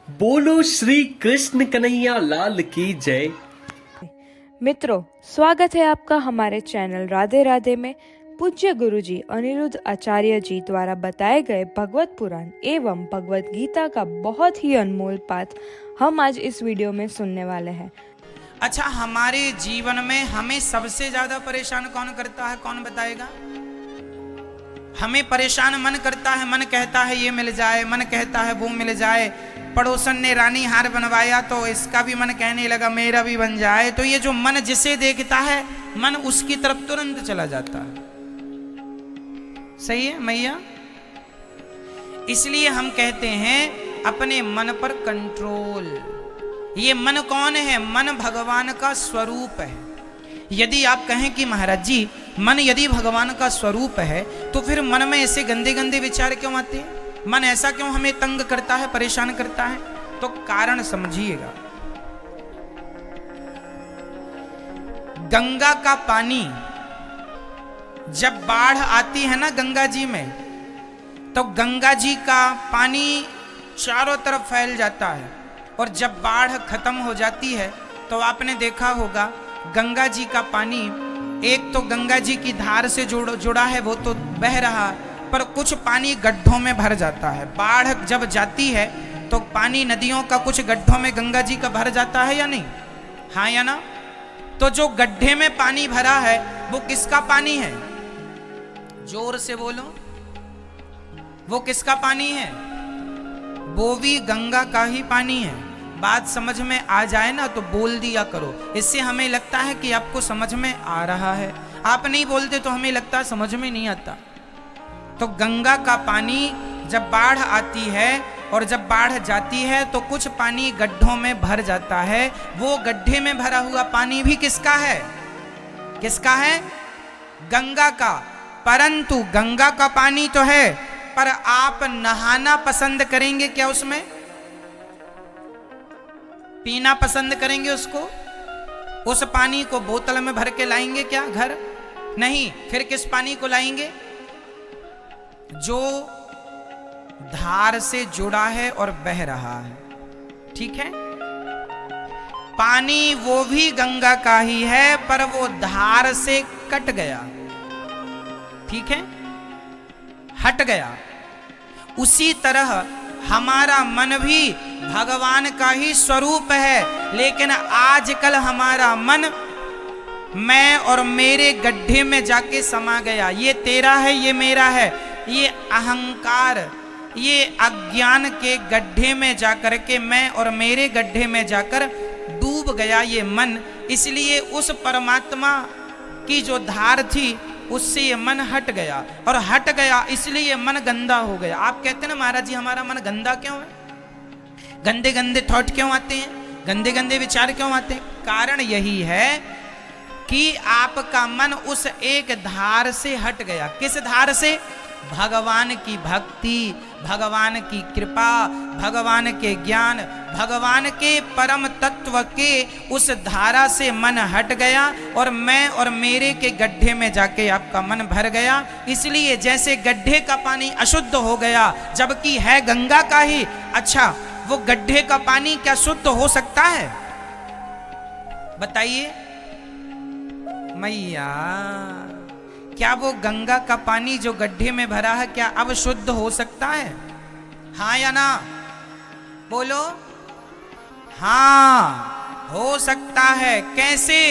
बोलो श्री कृष्ण कन्हैया लाल की जय। मित्रों, स्वागत है आपका हमारे चैनल राधे राधे में। पूज्य गुरुजी अनिरुद्ध आचार्य जी द्वारा बताए गए भगवत पुराण एवं भगवत गीता का बहुत ही अनमोल पाठ हम आज इस वीडियो में सुनने वाले हैं। अच्छा, हमारे जीवन में हमें सबसे ज्यादा परेशान कौन करता है? कौन बताएगा? हमें परेशान मन करता है। मन कहता है ये मिल जाए, मन कहता है वो मिल जाए। पड़ोसन ने रानी हार बनवाया तो इसका भी मन कहने लगा मेरा भी बन जाए। तो ये जो मन जिसे देखता है, मन उसकी तरफ तुरंत चला जाता है। सही है मैया? इसलिए हम कहते हैं अपने मन पर कंट्रोल। ये मन कौन है? मन भगवान का स्वरूप है। यदि आप कहें कि महाराज जी मन यदि भगवान का स्वरूप है तो फिर मन में ऐसे गंदे गंदे विचार क्यों आते हैं? मन ऐसा क्यों हमें तंग करता है, परेशान करता है? तो कारण समझिएगा। गंगा का पानी जब बाढ़ आती है ना गंगा जी में, तो गंगा जी का पानी चारों तरफ फैल जाता है। और जब बाढ़ खत्म हो जाती है तो आपने देखा होगा गंगा जी का पानी एक तो गंगा जी की धार से जुड़ा है, वो तो बह रहा, पर कुछ पानी गड्ढों में भर जाता है। बाढ़ जब जाती है तो पानी नदियों का कुछ गड्ढों में गंगा जी का भर जाता है या नहीं? हाँ या ना? तो जो गड्ढे में पानी भरा है वो किसका पानी है? जोर से बोलो, वो किसका पानी है? वो भी गंगा का ही पानी है। बात समझ में आ जाए ना तो बोल दिया करो, इससे हमें लगता है कि आपको समझ में आ रहा है। आप नहीं बोलते तो हमें लगता है समझ में नहीं आता। तो गंगा का पानी जब बाढ़ आती है और जब बाढ़ जाती है तो कुछ पानी गड्ढों में भर जाता है। वो गड्ढे में भरा हुआ पानी भी किसका है? किसका है? गंगा का। परंतु गंगा का पानी तो है, पर आप नहाना पसंद करेंगे क्या? उसमें पीना पसंद करेंगे उसको? उस पानी को बोतल में भर के लाएंगे क्या घर? नहीं। फिर किस पानी को लाएंगे? जो धार से जुड़ा है और बह रहा है। ठीक है? पानी वो भी गंगा का ही है, पर वो धार से कट गया। ठीक है? हट गया। उसी तरह हमारा मन भी भगवान का ही स्वरूप है, लेकिन आजकल हमारा मन मैं और मेरे गड्ढे में जाके समा गया। ये तेरा है, ये मेरा है, ये अहंकार, ये अज्ञान के गड्ढे में जाकर के मैं और मेरे गड्ढे में जाकर डूब गया ये मन। इसलिए उस परमात्मा की जो धार थी उससे ये मन हट गया, और हट गया इसलिए मन गंदा हो गया। आप कहते हैं ना महाराज जी हमारा मन गंदा क्यों है? गंदे गंदे थॉट क्यों आते हैं? गंदे गंदे विचार क्यों आते हैं? कारण यही है कि आपका मन उस एक धार से हट गया। किस धार से? भगवान की भक्ति, भगवान की कृपा, भगवान के ज्ञान, भगवान के परम तत्व के उस धारा से मन हट गया और मैं और मेरे के गड्ढे में जाके आपका मन भर गया। इसलिए जैसे गड्ढे का पानी अशुद्ध हो गया जबकि है गंगा का ही, अच्छा वो गड्ढे का पानी क्या शुद्ध हो सकता है? बताइए मैया, क्या वो गंगा का पानी जो गड्ढे में भरा है क्या अब शुद्ध हो सकता है? हाँ या ना? बोलो। हाँ, हो सकता है। कैसे?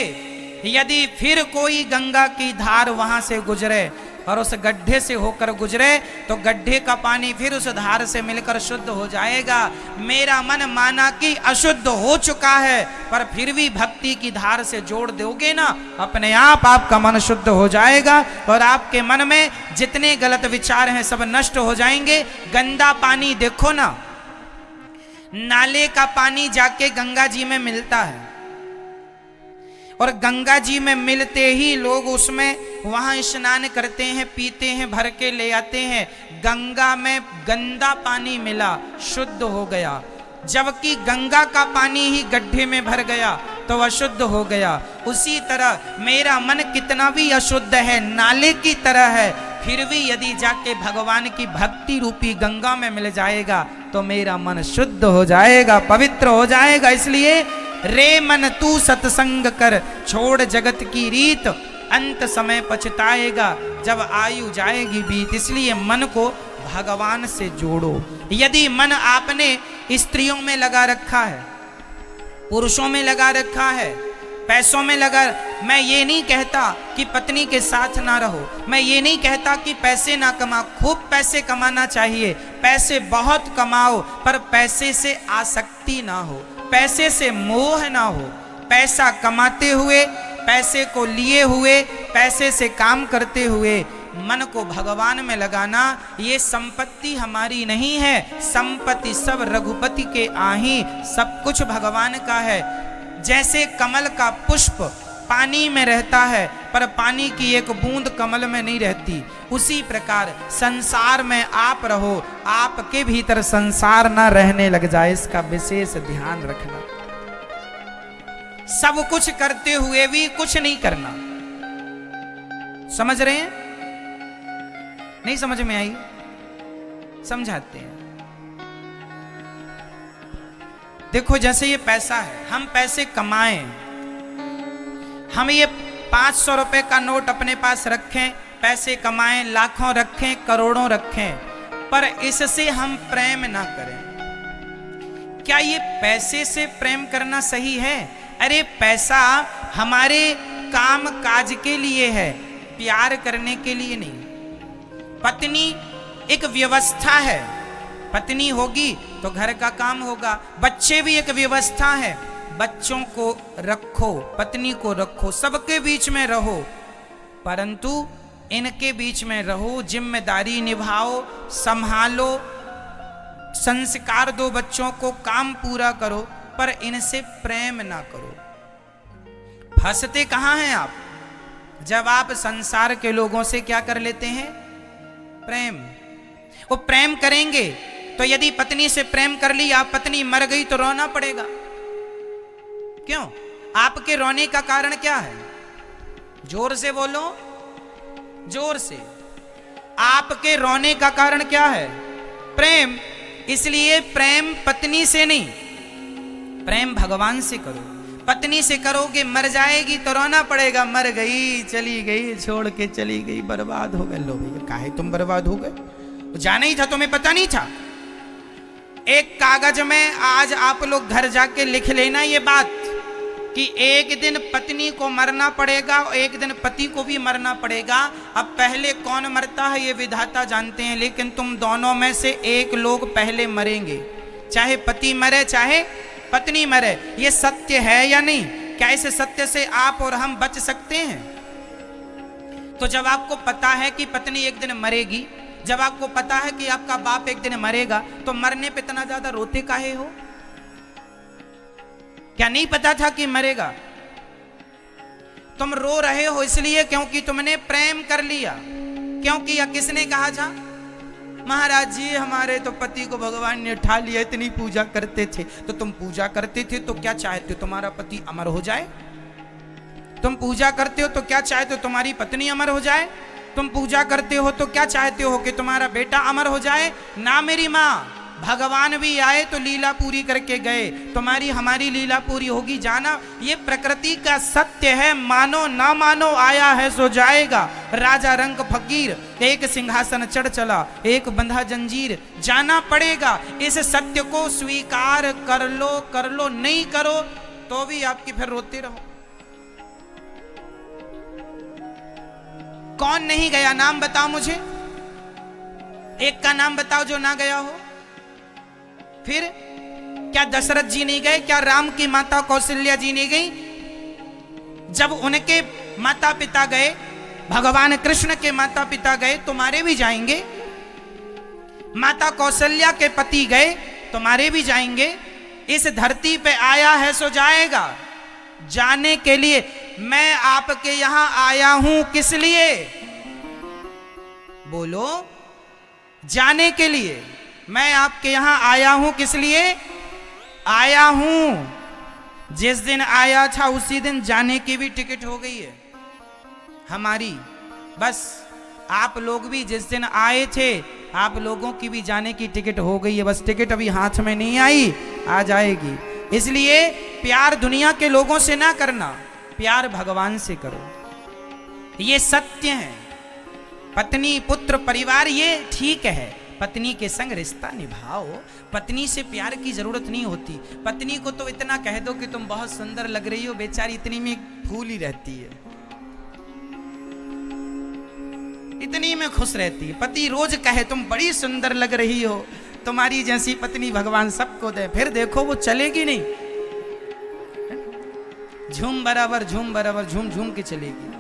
यदि फिर कोई गंगा की धार वहां से गुजरे और उस गड्ढे से होकर गुजरे तो गड्ढे का पानी फिर उस धार से मिलकर शुद्ध हो जाएगा। मेरा मन माना कि अशुद्ध हो चुका है, पर फिर भी भक्ति की धार से जोड़ दोगे ना, अपने आप आपका मन शुद्ध हो जाएगा और आपके मन में जितने गलत विचार हैं सब नष्ट हो जाएंगे। गंदा पानी देखो ना, नाले का पानी जाके गंगा जी में मिलता है और गंगा जी में मिलते ही लोग उसमें वहां स्नान करते हैं, पीते हैं, भर के ले आते हैं। गंगा में गंदा पानी मिला, शुद्ध हो गया, जबकि गंगा का पानी ही गड्ढे में भर गया तो अशुद्ध हो गया। उसी तरह मेरा मन कितना भी अशुद्ध है, नाले की तरह है, फिर भी यदि जाके भगवान की भक्ति रूपी गंगा में मिल जाएगा तो मेरा मन शुद्ध हो जाएगा, पवित्र हो जाएगा। इसलिए रे मन तू सत्संग कर, छोड़ जगत की रीत, अंत समय पछताएगा जब आयु जाएगी बीत। इसलिए मन को भगवान से जोड़ो। यदि मन आपने स्त्रियों में लगा रखा है, पुरुषों में लगा रखा है, पैसों में लगा, मैं ये नहीं कहता कि पत्नी के साथ ना रहो, मैं ये नहीं कहता कि पैसे ना कमाओ, खूब पैसे कमाना चाहिए, पैसे बहुत कमाओ, पर पैसे से आसक्ति ना हो, पैसे से मोह ना हो। पैसा कमाते हुए, पैसे को लिए हुए, पैसे से काम करते हुए मन को भगवान में लगाना, ये संपत्ति हमारी नहीं है। संपत्ति सब रघुपति के आही, सब कुछ भगवान का है। जैसे कमल का पुष्प पानी में रहता है पर पानी की एक बूंद कमल में नहीं रहती, उसी प्रकार संसार में आप रहो, आपके भीतर संसार ना रहने लग जाए, इसका विशेष ध्यान रखना। सब कुछ करते हुए भी कुछ नहीं करना। समझ रहे हैं? नहीं समझ में आई? समझाते हैं। देखो जैसे ये पैसा है, हम पैसे कमाएं, हम ये 500 रुपए का नोट अपने पास रखें, पैसे कमाएं, लाखों रखें, करोड़ों रखें, पर इससे हम प्रेम ना करें। क्या ये पैसे से प्रेम करना सही है? अरे पैसा हमारे काम काज के लिए है, प्यार करने के लिए नहीं। पत्नी एक व्यवस्था है, पत्नी होगी तो घर का काम होगा। बच्चे भी एक व्यवस्था है, बच्चों को रखो, पत्नी को रखो, सबके बीच में रहो, परंतु इनके बीच में रहो, जिम्मेदारी निभाओ, संभालो, संस्कार दो बच्चों को, काम पूरा करो, पर इनसे प्रेम ना करो। फंसते कहां हैं आप? जब आप संसार के लोगों से क्या कर लेते हैं? प्रेम। वो प्रेम करेंगे तो यदि पत्नी से प्रेम कर लिया, पत्नी मर गई तो रोना पड़ेगा। क्यों? आपके रोने का कारण क्या है? जोर से बोलो, जोर से। आपके रोने का कारण क्या है? प्रेम। इसलिए प्रेम पत्नी से नहीं, प्रेम भगवान से करो। पत्नी से करोगे मर जाएगी तो रोना पड़ेगा, मर गई, चली गई, छोड़ के चली गई, बर्बाद हो गए। लो भैया, काहे तुम बर्बाद हो गए? जाना ही था, तुम्हें पता नहीं था? एक कागज में आज आप लोग घर जाके लिख लेना ये बात कि एक दिन पत्नी को मरना पड़ेगा और एक दिन पति को भी मरना पड़ेगा। अब पहले कौन मरता है ये विधाता जानते हैं, लेकिन तुम दोनों में से एक लोग पहले मरेंगे, चाहे पति मरे चाहे पत्नी मरे। ये सत्य है या नहीं? क्या इस सत्य से आप और हम बच सकते हैं? तो जब आपको पता है कि पत्नी एक दिन मरेगी, जब आपको पता है कि आपका बाप एक दिन मरेगा, तो मरने पे इतना ज्यादा रोते काहे हो? क्या नहीं पता था कि मरेगा? तुम रो रहे हो इसलिए क्योंकि तुमने प्रेम कर लिया। क्यों किया? किसने कहा था? महाराज जी हमारे तो पति को भगवान ने उठा लिया, इतनी पूजा करते थे। तो तुम पूजा करते थे तो क्या चाहते हो? तुम्हारा पति अमर हो जाए? तुम पूजा करते हो तो क्या चाहते हो? तुम्हारी पत्नी अमर हो जाए? तुम पूजा करते हो तो क्या चाहते हो? कि तुम्हारा बेटा अमर हो जाए? ना मेरी माँ, भगवान भी आए तो लीला पूरी करके गए, तुम्हारी हमारी लीला पूरी होगी। जाना, ये प्रकृति का सत्य है, मानो ना मानो, आया है सो जाएगा। राजा रंग फकीर, एक सिंहासन चढ़ चला, एक बंधा जंजीर। जाना पड़ेगा, इस सत्य को स्वीकार कर लो, नहीं करो तो भी आपकी फिर रोते रहो। कौन नहीं गया? नाम बताओ मुझे, एक का नाम बताओ जो ना गया हो। फिर क्या दशरथ जी नहीं गए? क्या राम की माता कौशल्या जी नहीं गई? जब उनके माता पिता गए, भगवान कृष्ण के माता पिता गए, तुम्हारे भी जाएंगे। माता कौशल्या के पति गए, तुम्हारे भी जाएंगे। इस धरती पे आया है सो जाएगा। जाने के लिए मैं आपके यहां आया हूं, किस लिए? बोलो। जाने के लिए मैं आपके यहां आया हूं, किस लिए आया हूं? जिस दिन आया था उसी दिन जाने की भी टिकट हो गई है हमारी। बस आप लोग भी जिस दिन आए थे, आप लोगों की भी जाने की टिकट हो गई है, बस टिकट अभी हाथ में नहीं आई, आ जाएगी। इसलिए प्यार दुनिया के लोगों से ना करना, प्यार भगवान से करो, ये सत्य है। पत्नी पुत्र परिवार ये ठीक है, पत्नी के संग रिश्ता निभाओ, पत्नी से प्यार की जरूरत नहीं होती। पत्नी को तो इतना कह दो कि तुम बहुत सुंदर लग रही हो, बेचारी इतनी में फूल ही रहती है, इतनी में खुश रहती है। पति रोज कहे तुम बड़ी सुंदर लग रही हो, तुम्हारी जैसी पत्नी भगवान सबको दे, फिर देखो वो चलेगी नहीं, झूम बराबर झूम झूम के चलेगी।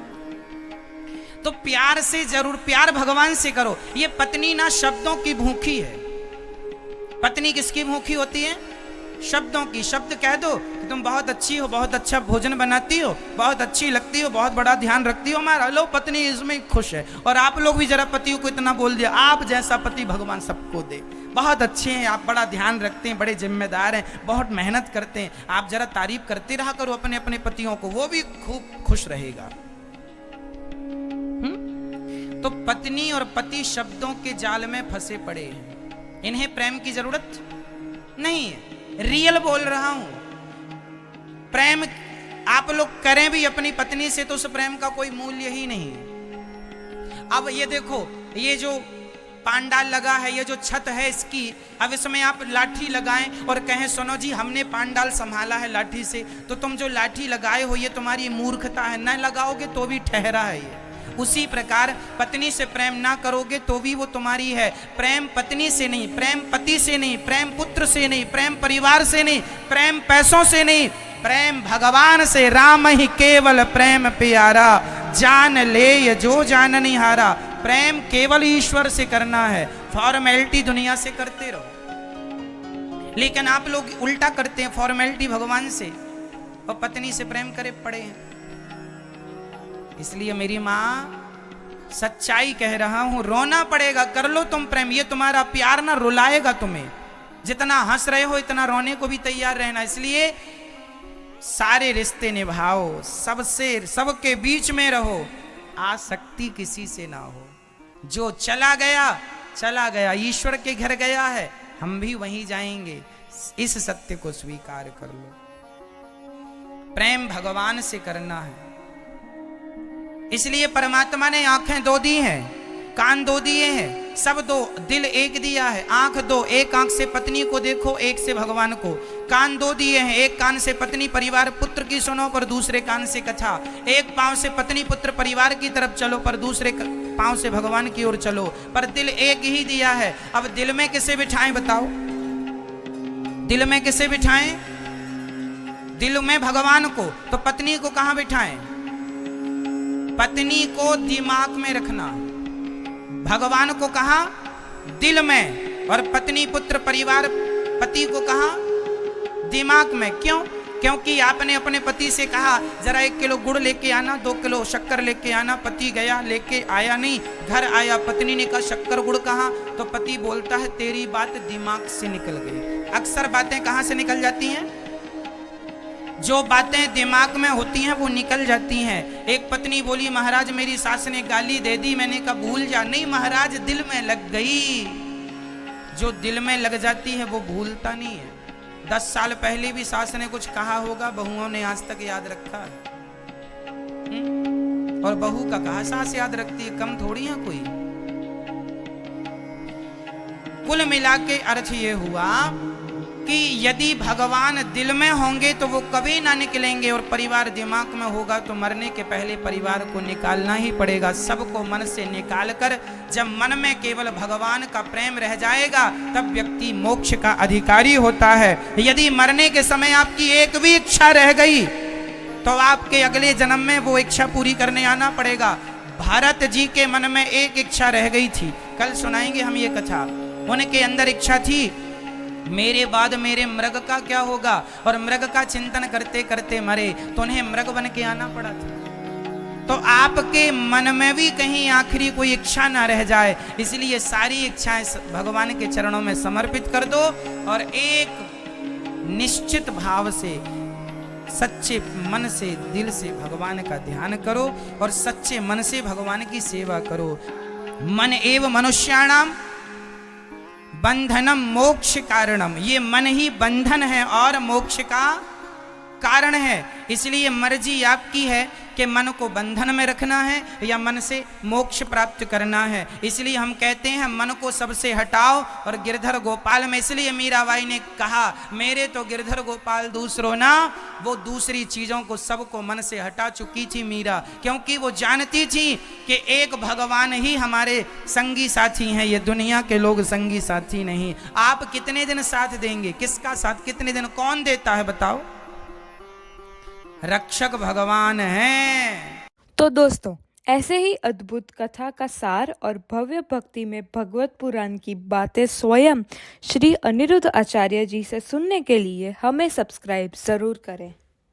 तो प्यार से जरूर, प्यार भगवान से करो। ये पत्नी ना शब्दों की भूखी है। पत्नी किसकी भूखी होती है? शब्दों की। शब्द कह दो कि तुम बहुत अच्छी हो, बहुत अच्छा भोजन बनाती हो, बहुत अच्छी लगती हो, बहुत बड़ा ध्यान रखती हो, हमारा लो पत्नी इसमें खुश है। और आप लोग भी जरा पतियों को इतना बोल दिया, आप जैसा पति भगवान सबको दे, बहुत अच्छे हैं आप, बड़ा ध्यान रखते हैं, बड़े जिम्मेदार हैं, बहुत मेहनत करते हैं। आप जरा तारीफ करते रहा करो अपने अपने पतियों को, वो भी खूब खुश रहेगा। तो पत्नी और पति शब्दों के जाल में फंसे पड़े हैं, इन्हें प्रेम की जरूरत नहीं है। रियल बोल रहा हूं, प्रेम आप लोग करें भी अपनी पत्नी से तो उस प्रेम का कोई मूल्य ही नहीं है। अब ये देखो, ये जो पांडाल लगा है, ये जो छत है इसकी, अब इसमें आप लाठी लगाएं और कहें सुनो जी हमने पांडाल संभाला है लाठी से, तो तुम जो लाठी लगाए हो ये तुम्हारी मूर्खता है, न लगाओगे तो भी ठहरा है ये। उसी प्रकार पत्नी से प्रेम ना करोगे तो भी वो तुम्हारी है। प्रेम पत्नी से नहीं, प्रेम पति से नहीं, प्रेम पुत्र से नहीं, प्रेम परिवार से नहीं, प्रेम पैसों से नहीं, प्रेम भगवान से। राम ही केवल प्रेम प्यारा, जान ले जो जान नहीं हारा। प्रेम केवल ईश्वर से करना है, फॉर्मेलिटी दुनिया से करते रहो। लेकिन आप लोग उल्टा करते हैं, फॉर्मेलिटी भगवान से और पत्नी से प्रेम करे पड़े हैं। इसलिए मेरी माँ सच्चाई कह रहा हूं, रोना पड़ेगा, कर लो तुम प्रेम, ये तुम्हारा प्यार ना रुलाएगा तुम्हें। जितना हंस रहे हो इतना रोने को भी तैयार रहना। इसलिए सारे रिश्ते निभाओ, सबसे सबके बीच में रहो, आसक्ति किसी से ना हो। जो चला गया, ईश्वर के घर गया है, हम भी वहीं जाएंगे। इस सत्य को स्वीकार कर लो। प्रेम भगवान से करना है। इसलिए परमात्मा ने आंखें दो दी हैं, कान दो दिए हैं, सब दो, दिल एक दिया है। आंख दो, एक आंख से पत्नी को देखो, एक से भगवान को। कान दो दिए हैं, एक कान से पत्नी परिवार पुत्र की सुनो, पर दूसरे कान से कथा। एक पांव से पत्नी पुत्र परिवार की तरफ चलो, पर दूसरे पांव से भगवान की ओर चलो। पर दिल एक ही दिया है। अब दिल में किसे बिठाएं बताओ? दिल में किसे बिठाएं? दिल में भगवान को। तो पत्नी को कहां बिठाएं? पत्नी को दिमाग में रखना, भगवान को कहां? दिल में। और पत्नी पुत्र परिवार पति को कहां? दिमाग में। क्यों? क्योंकि आपने अपने पति से कहा जरा 1 किलो गुड़ लेके आना, 2 किलो शक्कर लेके आना। पति गया, लेके आया नहीं, घर आया, पत्नी ने कहा शक्कर गुड़ कहां? तो पति बोलता है तेरी बात दिमाग से निकल गई। अक्सर बातें कहां से निकल जाती हैं? जो बातें दिमाग में होती हैं वो निकल जाती हैं। एक पत्नी बोली महाराज मेरी सास ने गाली दे दी, मैंने कहा भूल जा। नहीं महाराज, दिल में लग गई। जो दिल में लग जाती है वो भूलता नहीं है। 10 साल पहले भी सास ने कुछ कहा होगा, बहुओं ने आज तक याद रखा है। और बहू का कहा सास याद रखती है, कम थोड़ी है कोई। कुल मिला के अर्थ ये हुआ कि यदि भगवान दिल में होंगे तो वो कभी ना निकलेंगे, और परिवार दिमाग में होगा तो मरने के पहले परिवार को निकालना ही पड़ेगा। सबको मन से निकालकर जब मन में केवल भगवान का प्रेम रह जाएगा तब व्यक्ति मोक्ष का अधिकारी होता है। यदि मरने के समय आपकी एक भी इच्छा रह गई तो आपके अगले जन्म में वो इच्छा पूरी करने आना पड़ेगा। भारत जी के मन में एक इच्छा रह गई थी, कल सुनाएंगे हम ये कथा। उनके अंदर इच्छा थी मेरे बाद मेरे मृग का क्या होगा, और मृग का चिंतन करते करते मरे तो उन्हें मृग बन के आना पड़ा था। तो आपके मन में भी कहीं आखिरी कोई इच्छा ना रह जाए, इसलिए सारी इच्छाएं भगवान के चरणों में समर्पित कर दो और एक निश्चित भाव से सच्चे मन से दिल से भगवान का ध्यान करो और सच्चे मन से भगवान की सेवा करो। मन एव मनुष्याणाम बंधनम मोक्ष कारणम, ये मन ही बंधन है और मोक्ष का कारण है। इसलिए मर्जी आपकी है कि मन को बंधन में रखना है या मन से मोक्ष प्राप्त करना है। इसलिए हम कहते हैं मन को सबसे हटाओ और गिरधर गोपाल में। इसलिए मीराबाई ने कहा मेरे तो गिरधर गोपाल दूसरो ना, वो दूसरी चीजों को सबको मन से हटा चुकी थी मीरा, क्योंकि वो जानती थी कि एक भगवान ही हमारे संगी साथी हैं, ये दुनिया के लोग संगी साथी नहीं। आप कितने दिन साथ देंगे, किसका साथ कितने दिन कौन देता है बताओ? रक्षक भगवान हैं। तो दोस्तों, ऐसे ही अद्भुत कथा का सार और भव्य भक्ति में भगवत पुराण की बातें स्वयं श्री अनिरुद्ध आचार्य जी से सुनने के लिए हमें सब्सक्राइब जरूर करें।